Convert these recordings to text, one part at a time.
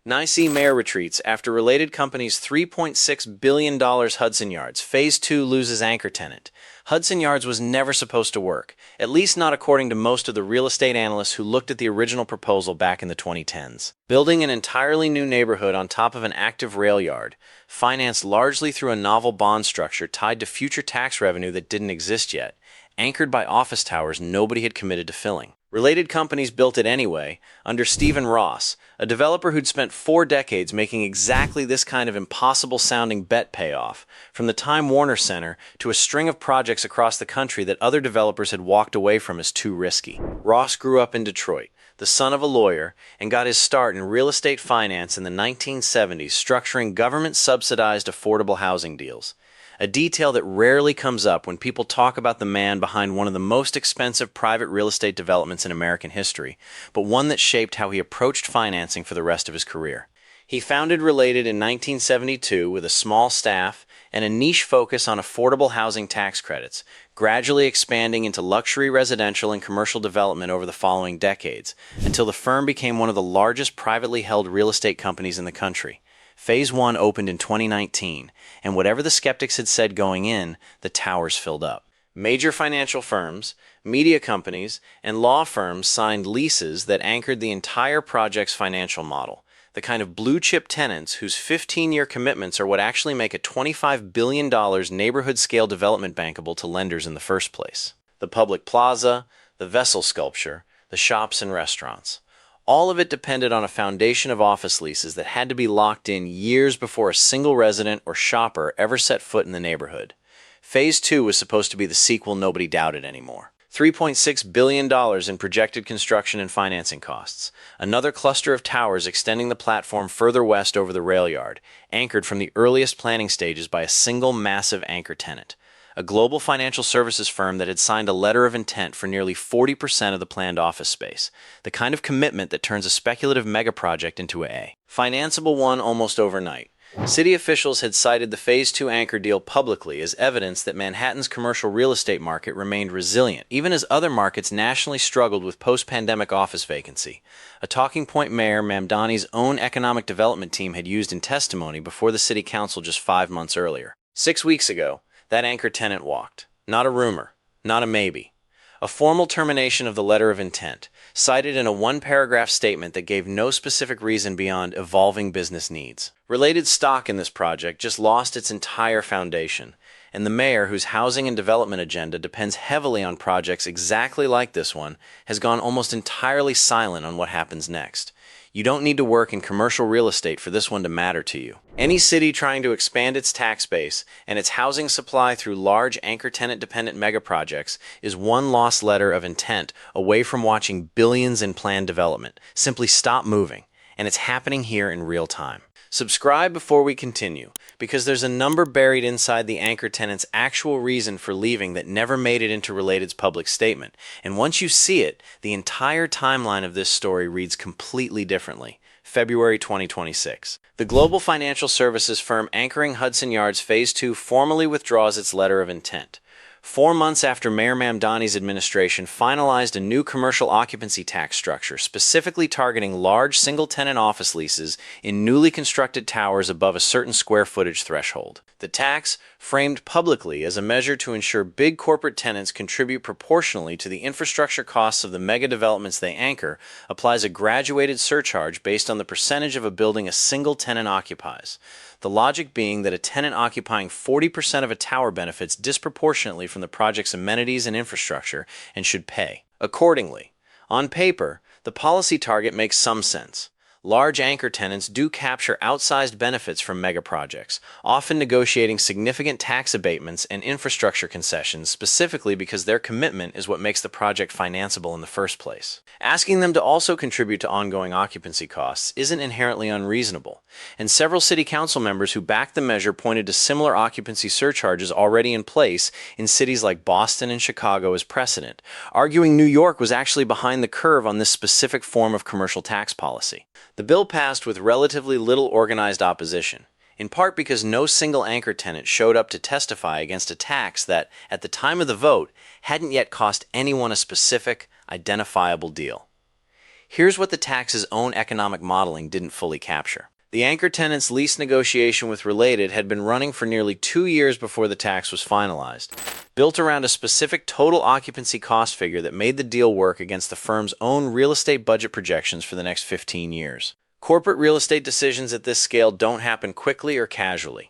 NYC mayor retreats after related company's $3.6 billion Hudson Yards Phase Two loses anchor tenant. Hudson Yards was never supposed to work, at least not according to most of the real estate analysts who looked at the original proposal back in the 2010s. Building an entirely new neighborhood on top of an active rail yard, financed largely through a novel bond structure tied to future tax revenue that didn't exist yet, anchored by office towers nobody had committed to filling. Related companies built it anyway, under Stephen Ross, a developer who'd spent 4 decades making exactly this kind of impossible-sounding bet pay off, from the Time Warner Center to a string of projects across the country that other developers had walked away from as too risky. Ross grew up in Detroit, the son of a lawyer, and got his start in real estate finance in the 1970s, structuring government-subsidized affordable housing deals. A detail that rarely comes up when people talk about the man behind one of the most expensive private real estate developments in American history, but one that shaped how he approached financing for the rest of his career. He founded Related in 1972 with a small staff and a niche focus on affordable housing tax credits, gradually expanding into luxury residential and commercial development over the following decades, until the firm became one of the largest privately held real estate companies in the country. Phase 1 opened in 2019, and whatever the skeptics had said going in, the towers filled up. Major financial firms, media companies, and law firms signed leases that anchored the entire project's financial model, the kind of blue-chip tenants whose 15-year commitments are what actually make a $25 billion neighborhood-scale development bankable to lenders in the first place. The public plaza, the vessel sculpture, the shops and restaurants. All of it depended on a foundation of office leases that had to be locked in years before a single resident or shopper ever set foot in the neighborhood. Phase 2 was supposed to be the sequel nobody doubted anymore. $3.6 billion in projected construction and financing costs. Another cluster of towers extending the platform further west over the rail yard, anchored from the earliest planning stages by a single massive anchor tenant. A global financial services firm that had signed a letter of intent for nearly 40% of the planned office space, the kind of commitment that turns a speculative megaproject into a financeable one almost overnight. City officials had cited the Phase 2 anchor deal publicly as evidence that Manhattan's commercial real estate market remained resilient, even as other markets nationally struggled with post-pandemic office vacancy, a talking point Mayor Mamdani's own economic development team had used in testimony before the city council just 5 months earlier. 6 weeks ago, that anchor tenant walked. Not a rumor, not a maybe. A formal termination of the letter of intent, cited in a 1-paragraph statement that gave no specific reason beyond evolving business needs. Related stock in this project just lost its entire foundation, and the mayor, whose housing and development agenda depends heavily on projects exactly like this one, has gone almost entirely silent on what happens next. You don't need to work in commercial real estate for this one to matter to you. Any city trying to expand its tax base and its housing supply through large anchor tenant-dependent megaprojects is one lost letter of intent away from watching billions in planned development. Simply stop moving, and it's happening here in real time. Subscribe before we continue, because there's a number buried inside the anchor tenant's actual reason for leaving that never made it into Related's public statement. And once you see it, the entire timeline of this story reads completely differently. February 2026. The global financial services firm anchoring Hudson Yards Phase 2 formally withdraws its letter of intent. 4 months after Mayor Mamdani's administration finalized a new commercial occupancy tax structure specifically targeting large single-tenant office leases in newly constructed towers above a certain square footage threshold. The tax, framed publicly as a measure to ensure big corporate tenants contribute proportionally to the infrastructure costs of the mega developments they anchor, applies a graduated surcharge based on the percentage of a building a single tenant occupies. The logic being that a tenant occupying 40% of a tower benefits disproportionately from the project's amenities and infrastructure and should pay. Accordingly, on paper, the policy target makes some sense. Large anchor tenants do capture outsized benefits from megaprojects, often negotiating significant tax abatements and infrastructure concessions specifically because their commitment is what makes the project financeable in the first place. Asking them to also contribute to ongoing occupancy costs isn't inherently unreasonable, and several city council members who backed the measure pointed to similar occupancy surcharges already in place in cities like Boston and Chicago as precedent, arguing New York was actually behind the curve on this specific form of commercial tax policy. The bill passed with relatively little organized opposition, in part because no single anchor tenant showed up to testify against a tax that, at the time of the vote, hadn't yet cost anyone a specific, identifiable deal. Here's what the tax's own economic modeling didn't fully capture. The anchor tenant's lease negotiation with Related had been running for nearly 2 years before the tax was finalized, built around a specific total occupancy cost figure that made the deal work against the firm's own real estate budget projections for the next 15 years. Corporate real estate decisions at this scale don't happen quickly or casually.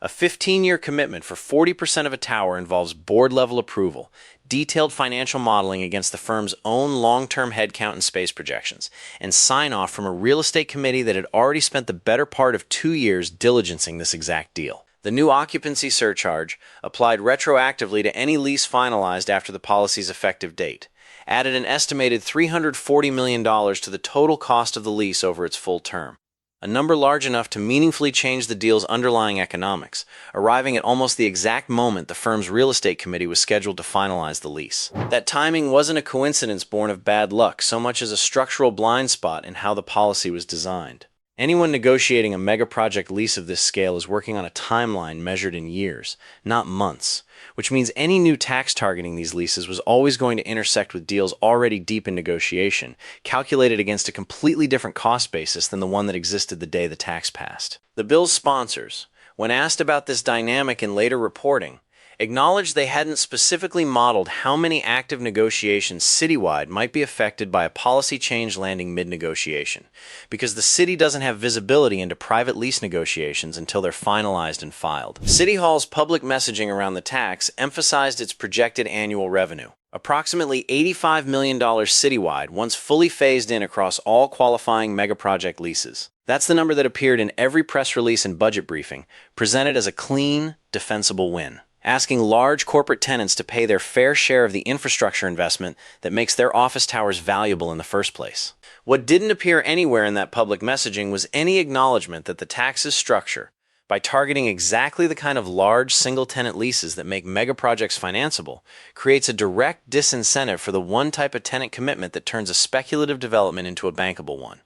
A 15-year commitment for 40% of a tower involves board-level approval, detailed financial modeling against the firm's own long-term headcount and space projections, and sign-off from a real estate committee that had already spent the better part of 2 years diligencing this exact deal. The new occupancy surcharge, applied retroactively to any lease finalized after the policy's effective date, added an estimated $340 million to the total cost of the lease over its full term. A number large enough to meaningfully change the deal's underlying economics, arriving at almost the exact moment the firm's real estate committee was scheduled to finalize the lease. That timing wasn't a coincidence born of bad luck so much as a structural blind spot in how the policy was designed. Anyone negotiating a mega-project lease of this scale is working on a timeline measured in years, not months, which means any new tax targeting these leases was always going to intersect with deals already deep in negotiation, calculated against a completely different cost basis than the one that existed the day the tax passed. The bill's sponsors, when asked about this dynamic in later reporting, acknowledged they hadn't specifically modeled how many active negotiations citywide might be affected by a policy change landing mid-negotiation, because the city doesn't have visibility into private lease negotiations until they're finalized and filed. City Hall's public messaging around the tax emphasized its projected annual revenue, approximately $85 million citywide once fully phased in across all qualifying megaproject leases. That's the number that appeared in every press release and budget briefing, presented as a clean, defensible win, asking large corporate tenants to pay their fair share of the infrastructure investment that makes their office towers valuable in the first place. What didn't appear anywhere in that public messaging was any acknowledgement that the tax's structure, by targeting exactly the kind of large single-tenant leases that make megaprojects financeable, creates a direct disincentive for the one type of tenant commitment that turns a speculative development into a bankable one.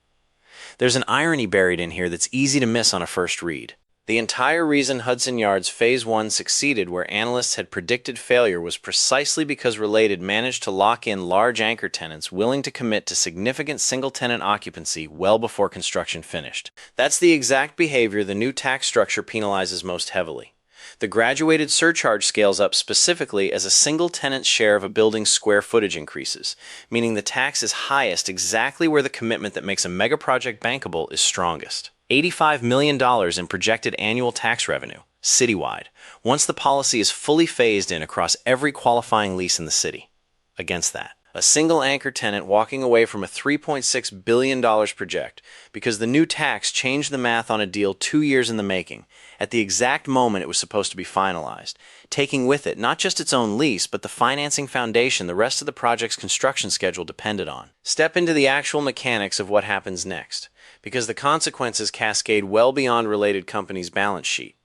There's an irony buried in here that's easy to miss on a first read. The entire reason Hudson Yards Phase 1 succeeded where analysts had predicted failure was precisely because Related managed to lock in large anchor tenants willing to commit to significant single-tenant occupancy well before construction finished. That's the exact behavior the new tax structure penalizes most heavily. The graduated surcharge scales up specifically as a single tenant's share of a building's square footage increases, meaning the tax is highest exactly where the commitment that makes a megaproject bankable is strongest. $85 million in projected annual tax revenue, citywide, once the policy is fully phased in across every qualifying lease in the city. Against that, a single anchor tenant walking away from a $3.6 billion project because the new tax changed the math on a deal 2 years in the making, at the exact moment it was supposed to be finalized, taking with it not just its own lease, but the financing foundation the rest of the project's construction schedule depended on. Step into the actual mechanics of what happens next, because the consequences cascade well beyond Related company's balance sheet.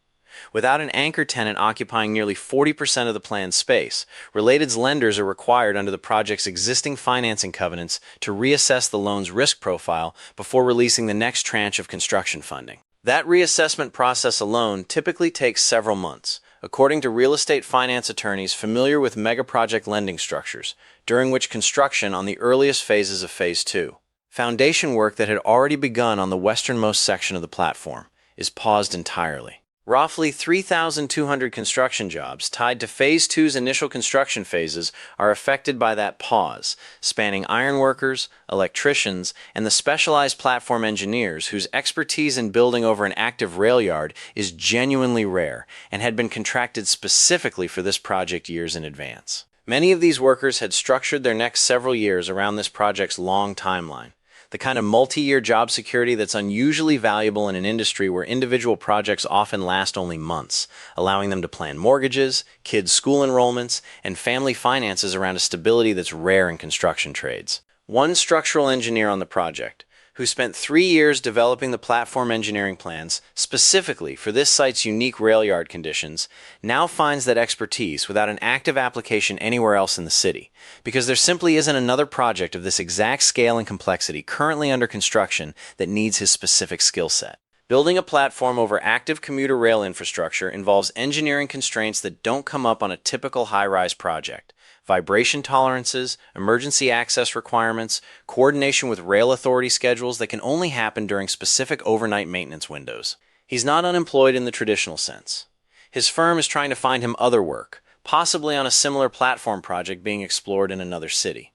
Without an anchor tenant occupying nearly 40% of the planned space, Related's lenders are required under the project's existing financing covenants to reassess the loan's risk profile before releasing the next tranche of construction funding. That reassessment process alone typically takes several months, according to real estate finance attorneys familiar with megaproject lending structures, during which construction on the earliest phases of Phase 2, foundation work that had already begun on the westernmost section of the platform, is paused entirely. Roughly 3,200 construction jobs tied to Phase 2's initial construction phases are affected by that pause, spanning ironworkers, electricians, and the specialized platform engineers whose expertise in building over an active rail yard is genuinely rare and had been contracted specifically for this project years in advance. Many of these workers had structured their next several years around this project's long timeline, the kind of multi-year job security that's unusually valuable in an industry where individual projects often last only months, allowing them to plan mortgages, kids' school enrollments, and family finances around a stability that's rare in construction trades. One structural engineer on the project, who spent 3 years developing the platform engineering plans specifically for this site's unique rail yard conditions, now finds that expertise without an active application anywhere else in the city, because there simply isn't another project of this exact scale and complexity currently under construction that needs his specific skill set. Building a platform over active commuter rail infrastructure involves engineering constraints that don't come up on a typical high-rise project. vibration tolerances, emergency access requirements, coordination with rail authority schedules that can only happen during specific overnight maintenance windows. He's not unemployed in the traditional sense. His firm is trying to find him other work, possibly on a similar platform project being explored in another city.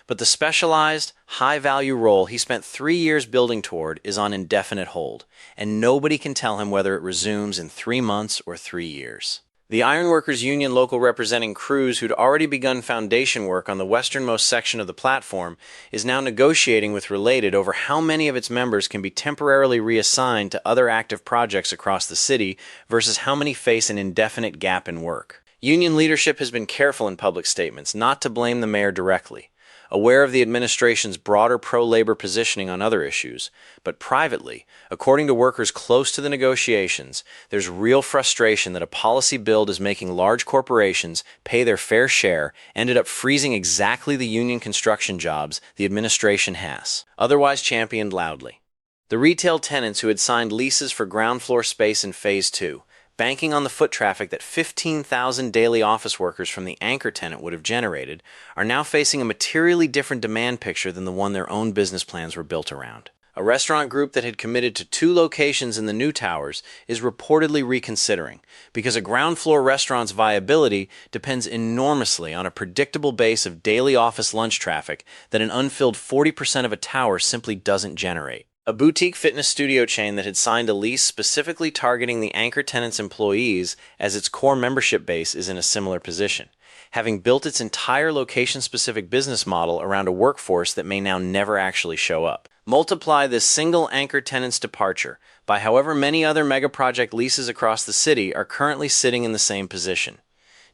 But the specialized, high-value role he spent 3 years building toward is on indefinite hold, and nobody can tell him whether it resumes in 3 months or 3 years. The Ironworkers Union local representing crews who'd already begun foundation work on the westernmost section of the platform is now negotiating with Related over how many of its members can be temporarily reassigned to other active projects across the city versus how many face an indefinite gap in work. Union leadership has been careful in public statements not to blame the mayor directly, aware of the administration's broader pro-labor positioning on other issues, but privately, according to workers close to the negotiations, there's real frustration that a policy build is making large corporations pay their fair share, ended up freezing exactly the union construction jobs the administration has, otherwise championed loudly. The retail tenants who had signed leases for ground floor space in Phase 2, banking on the foot traffic that 15,000 daily office workers from the anchor tenant would have generated, are now facing a materially different demand picture than the one their own business plans were built around. A restaurant group that had committed to 2 locations in the new towers is reportedly reconsidering, because a ground floor restaurant's viability depends enormously on a predictable base of daily office lunch traffic that an unfilled 40% of a tower simply doesn't generate. A boutique fitness studio chain that had signed a lease specifically targeting the anchor tenant's employees as its core membership base is in a similar position, having built its entire location-specific business model around a workforce that may now never actually show up. Multiply this single anchor tenant's departure by however many other megaproject leases across the city are currently sitting in the same position.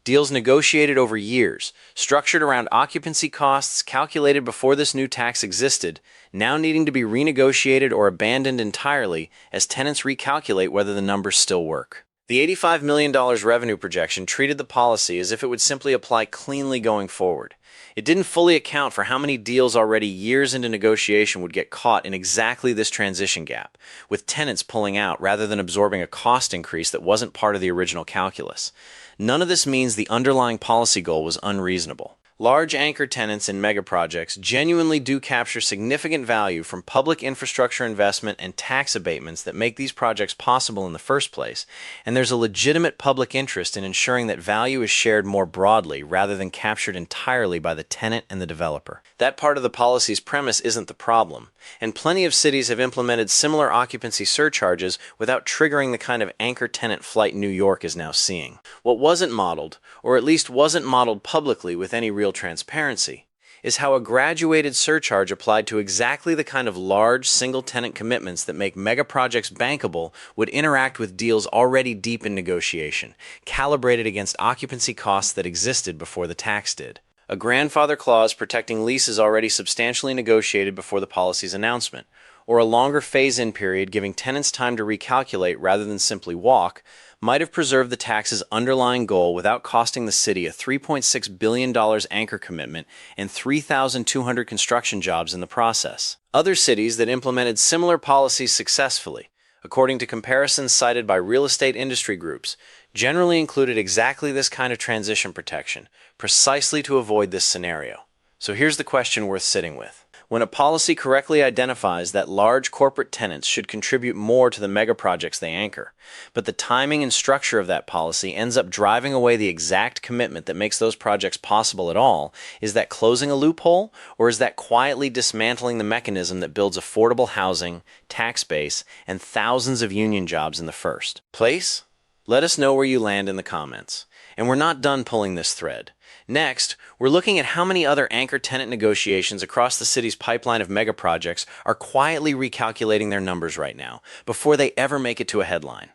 Deals negotiated over years, structured around occupancy costs calculated before this new tax existed, now needing to be renegotiated or abandoned entirely as tenants recalculate whether the numbers still work. The $85 million revenue projection treated the policy as if it would simply apply cleanly going forward. It didn't fully account for how many deals already years into negotiation would get caught in exactly this transition gap, with tenants pulling out rather than absorbing a cost increase that wasn't part of the original calculus. None of this means the underlying policy goal was unreasonable. Large anchor tenants in megaprojects genuinely do capture significant value from public infrastructure investment and tax abatements that make these projects possible in the first place, and there's a legitimate public interest in ensuring that value is shared more broadly rather than captured entirely by the tenant and the developer. That part of the policy's premise isn't the problem, and plenty of cities have implemented similar occupancy surcharges without triggering the kind of anchor tenant flight New York is now seeing. What wasn't modeled, or at least wasn't modeled publicly with any real transparency, is how a graduated surcharge applied to exactly the kind of large single-tenant commitments that make megaprojects bankable would interact with deals already deep in negotiation, calibrated against occupancy costs that existed before the tax did. A grandfather clause protecting leases already substantially negotiated before the policy's announcement, or a longer phase-in period giving tenants time to recalculate rather than simply walk, might have preserved the tax's underlying goal without costing the city a $3.6 billion anchor commitment and 3,200 construction jobs in the process. Other cities that implemented similar policies successfully, according to comparisons cited by real estate industry groups, generally included exactly this kind of transition protection, precisely to avoid this scenario. So here's the question worth sitting with. When a policy correctly identifies that large corporate tenants should contribute more to the megaprojects they anchor, but the timing and structure of that policy ends up driving away the exact commitment that makes those projects possible at all, is that closing a loophole, or is that quietly dismantling the mechanism that builds affordable housing, tax base, and thousands of union jobs in the first place? Let us know where you land in the comments. And we're not done pulling this thread. Next, we're looking at how many other anchor tenant negotiations across the city's pipeline of megaprojects are quietly recalculating their numbers right now, before they ever make it to a headline.